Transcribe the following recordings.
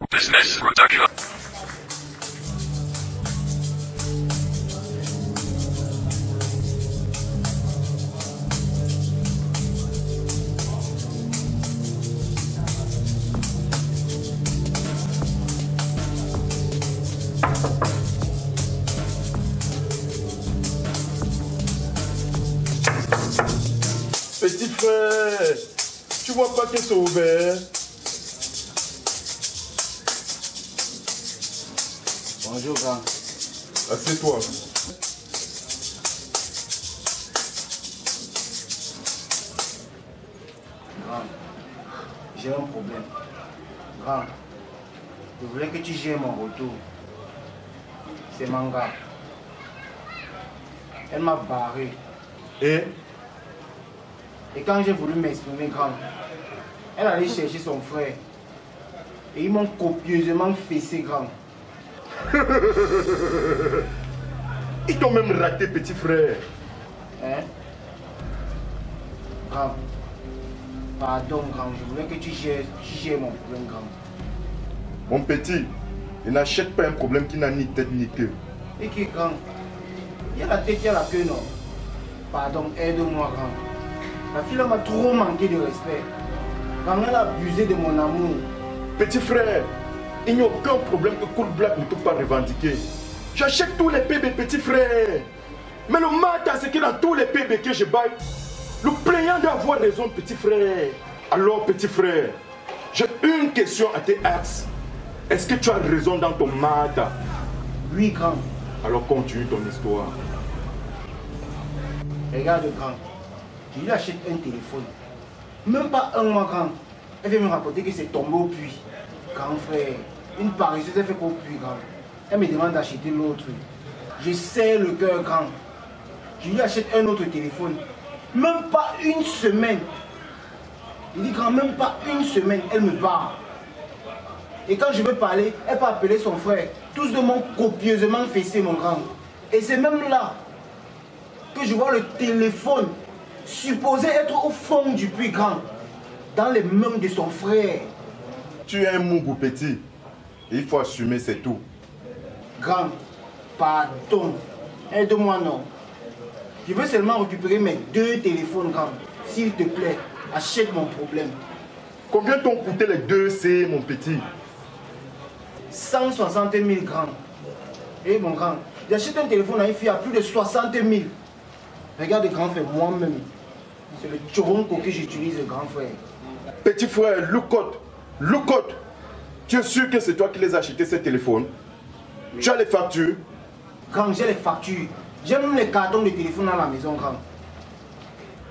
Business Production. Petit frère, tu vois pas que c'est ouvert? Bonjour, grand. Assieds-toi. Grand, j'ai un problème. Grand, je voulais que tu gères mon retour. C'est Manga. Elle m'a barré. Et Et quand j'ai voulu m'exprimer, grand, elle allait chercher son frère. Et ils m'ont copieusement fessé, grand. ils t'ont même raté, petit frère. Hein? Grand, pardon, grand, je voulais que tu gères mon problème, grand. Mon petit, il n'achète pas un problème qui n'a ni tête ni queue. Et qui, grand? Il y a la tête, il y a la queue, non? Pardon, aide-moi, grand. La fille m'a trop manqué de respect. Quand elle a abusé de mon amour. Petit frère, il n'y a aucun problème que Cool Black ne peut pas revendiquer. J'achète tous les PB, petit frère. Mais le matin, c'est que dans tous les PB que je baille, le plaignant doit avoir raison, petit frère. Alors, petit frère, j'ai une question à tes axes. Est-ce que tu as raison dans ton matin? Oui, grand. Alors continue ton histoire. Regarde, grand. Je lui achète un téléphone. Même pas un mois, grand. Elle vient me rapporter que c'est tombé au puits. Grand frère, une paresseuse, elle fait qu'au puits, grand. Elle me demande d'acheter l'autre. Je serre le cœur, grand. Je lui achète un autre téléphone. Même pas une semaine. Il dit, grand, même pas une semaine, elle me barre. Et quand je veux parler, elle peut appeler son frère. Tous deux m'ont copieusement fessé, mon grand. Et c'est même là que je vois le téléphone supposé être au fond du puits, grand, dans les mains de son frère. Tu es un mougou, petit. Il faut assumer, c'est tout. Grand, pardon. Aide-moi, non. Je veux seulement récupérer mes 2 téléphones, grand. S'il te plaît, achète mon problème. Combien t'ont coûté les 2 C, mon petit? 160 000, grand. Et mon grand, j'achète un téléphone à une fille à plus de 60 000. Regarde, grand frère, moi-même. C'est le tchoronko que j'utilise, grand frère. Petit frère, Loukote, tu es sûr que c'est toi qui les as achetés ces téléphones? Tu as les factures? Grand, j'ai les factures. J'ai même les cartons de téléphone dans la maison, grand.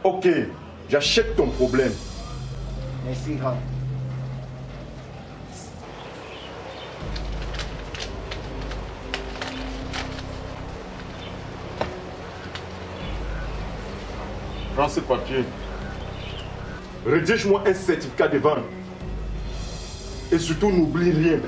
Ok, j'achète ton problème. Merci, grand. Prends ce papier. Rédige-moi un certificat de vente. Et surtout, n'oublie rien.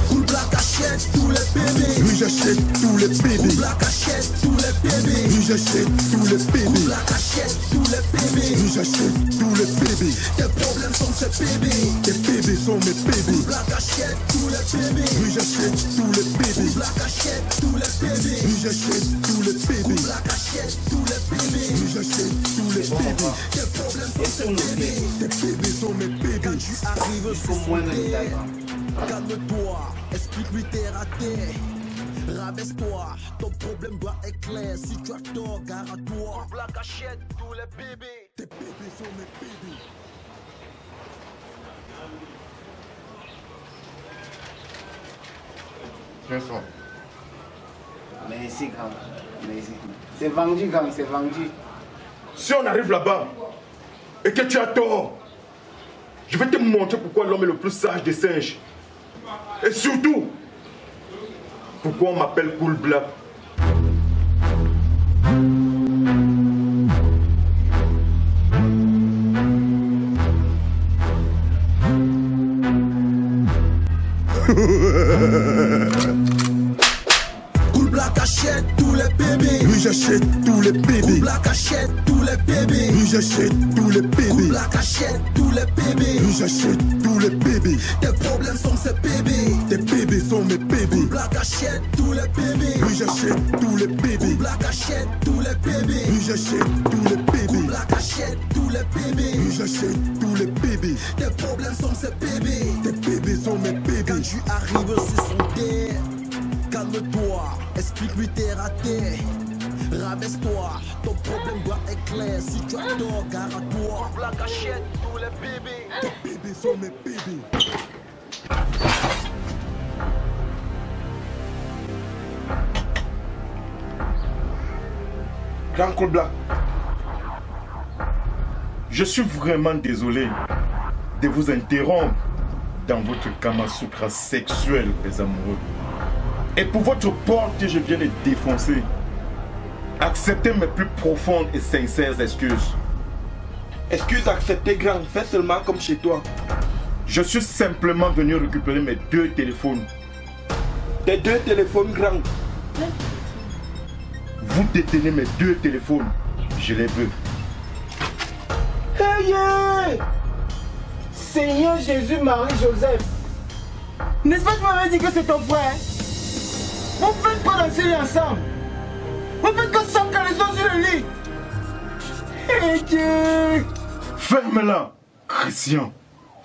Cool Black achète tous les bébés. Oui, j'achète tous les bébés. Cool Black achète tous les bébés. Oui, j'achète tous les Cool bébés. Black achète tous les bébés. Oui, j'achète tous les bébés. Tes problèmes sont ces bébés. Tes bébés sont mes bébés. Cool Black achète tous les bébés. Oui, j'achète tous les bébés. Cool Black achète tous les bébés. Oui, j'achète tous les bébés. Cool Black achète tous les bébés. Oui, j'achète tous les bébés. Tes problèmes sont ces bébés. Tes bébés sont mes bébés. Quand tu arrives Faut sur moins son de nez, détails, grand. calme-toi, explique-lui tes ratés. Rabaisse-toi, ton problème doit être clair. Si tu as tort, gare à toi. Black achète tous les bébés. Tes bébés sont mes bébés. Tiens ça. Merci, grand. Merci. C'est vendu, grand, c'est vendu. Si on arrive là-bas et que tu as tort, je vais te montrer pourquoi l'homme est le plus sage des singes. Et surtout, pourquoi on m'appelle Cool Black. Cool Black achète tous les bébés. Oui, j'achète tous les bébés. Cool Black achète tous les bébés. Oui, j'achète tous les bébés. Cool Black achète tous les bébés. Oui, j'achète tous les bébés. Tes problèmes sont ces bébés. Tes bébés sont mes bébés. Cool Black achète tous les bébés. Oui, j'achète tous les bébés. Cool Black achète tous les bébés. Oui, j'achète tous les bébés. Cool Black achète tous les bébés. Oui, j'achète tous les bébés. Tes problèmes sont ces bébés. Tes bébés sont mes bébés. Quand tu arrives sur son terre, calme-toi, explique-lui terre à terre. Rabaisse-toi, ton problème doit être clair. Si tu as tort, gare à toi. Black achète tous les bébés. Tes bébés sont mes bébés. Grand Cool Black, je suis vraiment désolé de vous interrompre dans votre Kamasutra sexuel, les amoureux. Et pour votre porte que je viens de défoncer, acceptez mes plus profondes et sincères excuses. Excuse acceptée, grand. Fais seulement comme chez toi. Je suis simplement venu récupérer mes 2 téléphones. Tes 2 téléphones, grand. Vous détenez mes 2 téléphones. Je les veux. Hey, yeah! Seigneur Jésus, Marie, Joseph. N'est-ce pas que tu m'avais dit que c'est ton frère? Vous faites quoi danser ensemble? Vous faites que s'encaleçons sur le lit? Hey, Dieu! Ferme-la, Christian.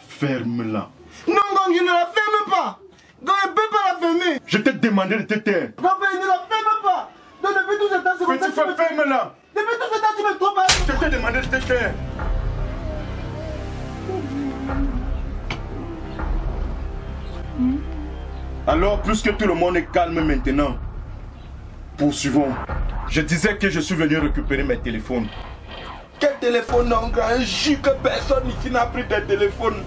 Ferme-la. Non, Gang, je ne la ferme pas. Gang, je ne peux pas la fermer. Je t'ai demandé de te taire. Papa, je ne la ferme pas. Donc, depuis tout ce temps, c'est comme ça Petit que tu frère, me... ferme-la. Depuis tout ce temps, tu me trompes. Je t'ai demandé de te taire. Alors, puisque tout le monde est calme maintenant, poursuivons. Je disais que je suis venu récupérer mes téléphones. Quel téléphone, non, grand? Je jure que personne ici n'a pris tes téléphones.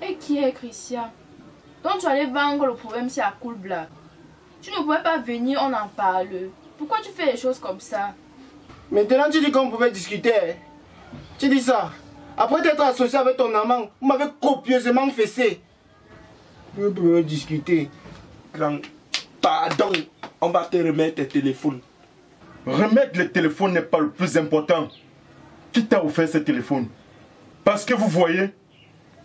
Et qui est Christian? Donc tu allais vendre le problème, c'est à Cool Black. Tu ne pouvais pas venir, on en parle. Pourquoi tu fais les choses comme ça? Maintenant, tu dis qu'on pouvait discuter. Hein? Tu dis ça. Après t'être associé avec ton amant, vous m'avez copieusement fessé. Vous pouvez discuter. Grand, pardon. On va te remettre tes téléphones. Remettre le téléphone n'est pas le plus important. Qui t'a offert ce téléphone? Parce que vous voyez,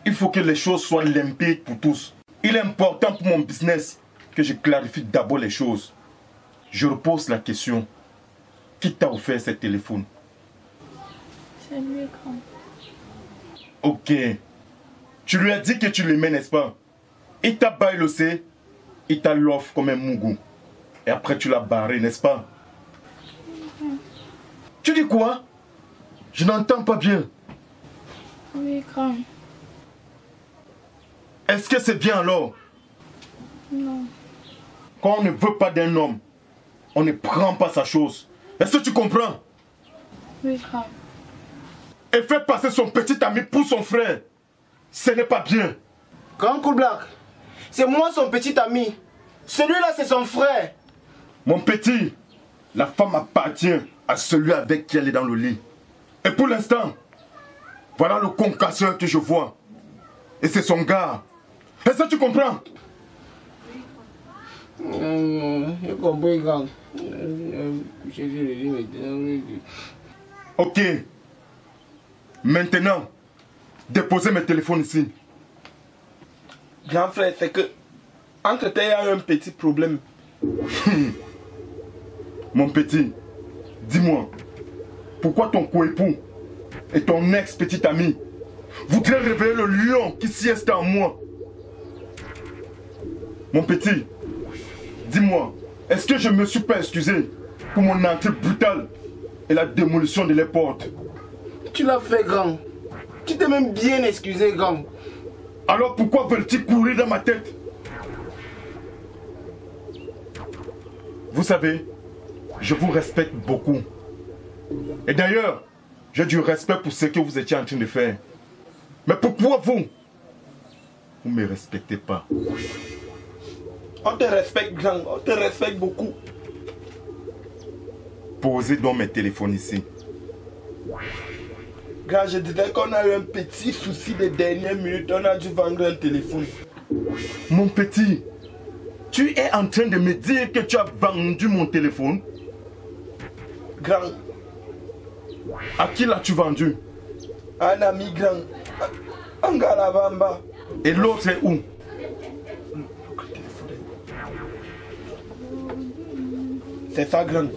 il faut que les choses soient limpides pour tous. Il est important pour mon business que je clarifie d'abord les choses. Je repose la question. Qui t'a offert ce téléphone? C'est lui, grand. Ok. Tu lui as dit que tu l'aimais, n'est-ce pas? Il t'a baillossé, il t'a l'offre comme un mougou. Et après tu l'as barré, n'est-ce pas? Tu dis quoi? Je n'entends pas bien. Oui, grand. Est-ce que c'est bien alors? Non. Quand on ne veut pas d'un homme, on ne prend pas sa chose. Est-ce que tu comprends? Oui, grand. Et faire passer son petit ami pour son frère, ce n'est pas bien. Grand Cool Black, c'est moi son petit ami. Celui-là, c'est son frère. Mon petit, la femme appartient à celui avec qui elle est dans le lit. Et pour l'instant, voilà le concasseur que je vois. Et c'est son gars. Est-ce que tu comprends? J'ai compris, grand. Ok. Maintenant, déposez mes téléphones ici. Grand frère, c'est que entre tes, il y a un petit problème. Mon petit, dis-moi, pourquoi ton coépoux et ton ex-petit ami voudraient réveiller le lion qui sieste en moi? Mon petit, dis-moi, est-ce que je ne me suis pas excusé pour mon entrée brutale et la démolition de les portes? Tu l'as fait, grand. Tu t'es même bien excusé, grand. Alors pourquoi veulent-ils courir dans ma tête? Vous savez, je vous respecte beaucoup. Et d'ailleurs, j'ai du respect pour ce que vous étiez en train de faire. Mais pourquoi vous ne me respectez pas? On te respecte, grand. On te respecte beaucoup. Posez donc mes téléphones ici. Grand, je disais qu'on a eu un petit souci de dernière minute. On a dû vendre un téléphone. Mon petit, tu es en train de me dire que tu as vendu mon téléphone? Grand, À qui l'as-tu vendu? un ami grand. Un gars là-bas en bas. Et l'autre est où? C'est ça, grand.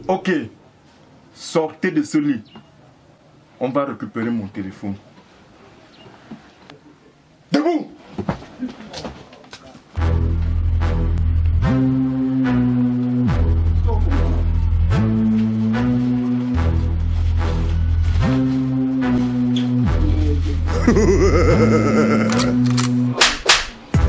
Ok, sortez de ce lit. On va récupérer mon téléphone. Debout!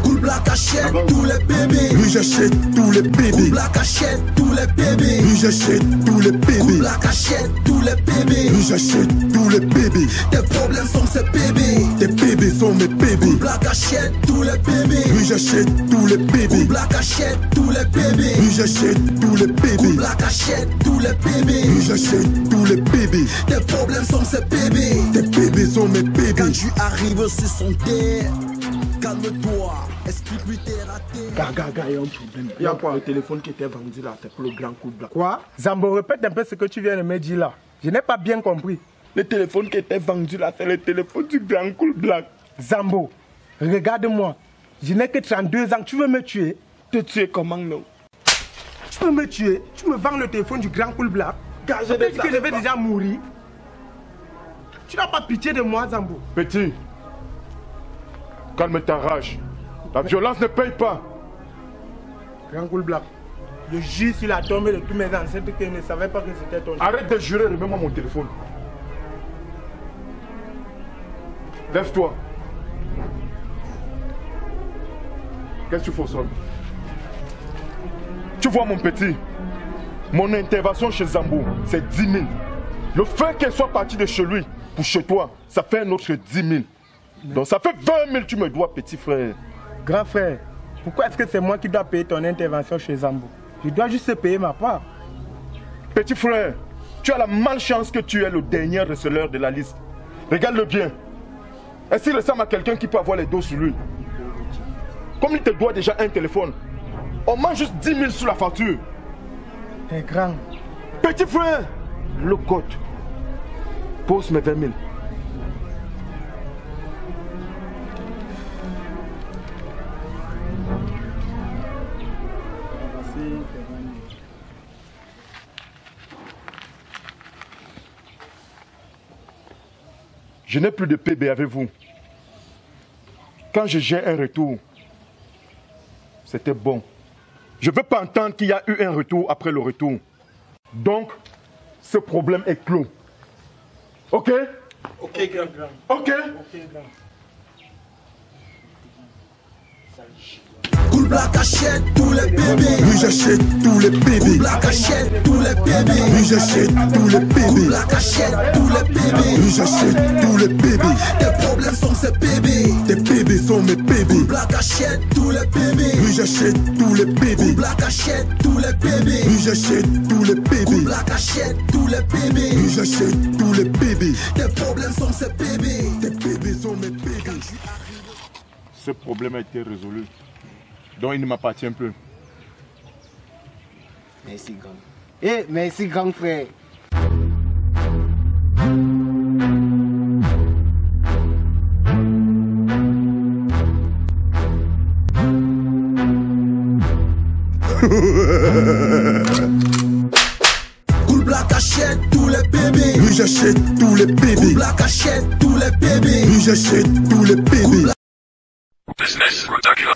Cool Black achète tous les bébés. Oui, j'achète tous les bébés. Cool Black achète tous les bébés. Oui, j'achète tous les Cool bébés. Black achète tous les bébés. Oui, j'achète tous les bébés. Tes problèmes sont ces bébés. Tes bébés sont mes bébés. Cool Black achète tous les bébés. Oui, j'achète tous les bébés. Cool Black achète tous les bébés. Oui, j'achète tous les Cool bébés. Black achète tous les bébés. Oui, j'achète tous les bébés. Tes problèmes sont ces bébés. Tes bébés sont mes bébés. Quand tu arrives sur son terre, calme-toi, explique-lui tes ratés. Gaga, il y a un problème. Il y a quoi? Le téléphone qui était vendu là, c'est pour le grand Cool Black. Quoi? Zambo, répète un peu ce que tu viens de me dire là. Je n'ai pas bien compris. Le téléphone qui était vendu là, c'est le téléphone du grand Cool Black. Zambo, regarde-moi. Je n'ai que 32 ans. Tu veux me tuer? Te tuer comment, non? Tu veux me tuer? Tu me vends le téléphone du grand Cool Black? Car je Tu dis que je vais déjà mourir. Tu n'as pas pitié de moi, Zambo. Petit, calme ta rage. La violence ne paye pas. Grand Cool Black, je jure sur la tombe de tous mes ancêtres que je ne savais pas que c'était ton... Arrête de jurer, remets-moi mon téléphone. Lève-toi. Qu'est-ce que tu fais au sol? Tu vois mon petit, mon intervention chez Zambo, c'est 10 000. Le fait qu'elle soit partie de chez lui pour chez toi, ça fait un autre 10 000. Donc ça fait 20 000 tu me dois, petit frère. Grand frère, pourquoi est-ce que c'est moi qui dois payer ton intervention chez Zambo? Je dois juste payer ma part. Petit frère, tu as la malchance que tu es le dernier receleur de la liste. Regarde-le bien. Est-ce qu'il ressemble à quelqu'un qui peut avoir les dos sur lui? Comme il te doit déjà un téléphone, on mange juste 10 000 sur la facture. T'es grand. Petit frère, le code. Pose mes 20 000. Je n'ai plus de PB avec vous. Quand j'ai un retour, c'était bon. Je ne veux pas entendre qu'il y a eu un retour après le retour. Donc, ce problème est clos. Ok? Ok, grand. Ok? Cool Black achète tous les bébés. Oui, j'achète tous les Cool bébés. Black achète tous les bébés. Oui, j'achète tous les Cool bébés. Black achète tous les bébés. Oui, j'achète tous les bébés. Tes problèmes sont ces bébés. Tes bébés sont mes bébés. Cool Black achète tous les bébés. Oui, j'achète tous les Cool bébés. Black achète tous les bébés. Oui, j'achète tous les Cool bébés. Black achète tous les bébés. Oui, j'achète tous les bébés. Tes problèmes sont ces bébés. Tes bébés sont mes bébés. Ce problème a été résolu. Donc il ne m'appartient plus. Merci, grand. Eh, merci, grand frère. Cool Black achète tous les bébés. Oui, j'achète tous les Cool bébés. Black achète tous les bébés. Oui, j'achète tous les bébés. Business Production.